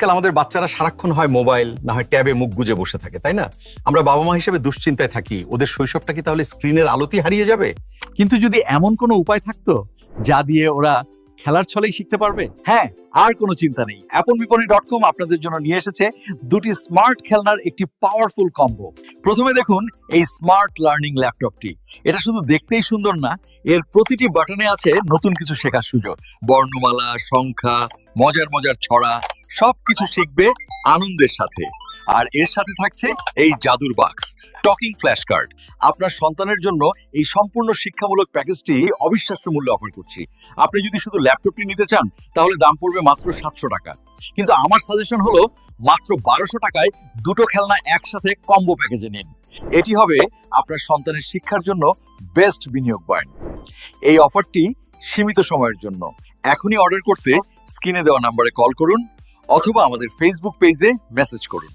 আজকাল আমাদের বাচ্চারা সারাক্ষণ হয় মোবাইল না হয় ট্যাবে মুখ গুজে বসে থাকে, তাই না? আমরা বাবা মা হিসেবে দুশ্চিন্তায় থাকি, ওদের শৈশবটা কি তাহলে স্ক্রিনের আলোতেই হারিয়ে যাবে? কিন্তু যদি এমন কোনো উপায় থাকতো যা দিয়ে ওরা খেলার ছলেই শিখতে পারবে, হ্যাঁ, আর কোনো চিন্তা নেই। appnbiponi.com আপনাদের জন্য নিয়ে এসেছে দুটি স্মার্ট খেলনার একটি পাওয়ারফুল কম্বো। প্রথমে দেখুন এই স্মার্ট লার্নিং ল্যাপটপটি। এটা শুধু দেখতেই সুন্দর না, এর প্রতিটি বাটনে আছে নতুন কিছু শেখার সুযোগ। বর্ণমালা, সংখ্যা, মজার মজার ছড়া, সবকিছু শিখবে আনন্দের সাথে। আর এর সাথে থাকছে এই জাদুর বাক্স, টকিং ফ্ল্যাশ কার্ড। আপনার সন্তানের জন্য এই সম্পূর্ণ শিক্ষামূলক প্যাকেজটি অবিশ্বাস্য মূল্যে অফার করছি। আপনি যদি শুধু ল্যাপটপটি নিতে চান তাহলে দাম পড়বে মাত্র 700 টাকা, কিন্তু আমার সাজেশন হলো মাত্র 1200 টাকায় দুটো খেলনা একসাথে কম্বো প্যাকেজে নিন। এটি হবে আপনার সন্তানের শিক্ষার জন্য বেস্ট বিনিয়োগ পয়েন্ট। এই অফারটি সীমিত সময়ের জন্য। এখনই অর্ডার করতে স্ক্রিনে দেওয়া নম্বরে কল করুন অথবা আমাদের ফেসবুক পেজে মেসেজ করুন।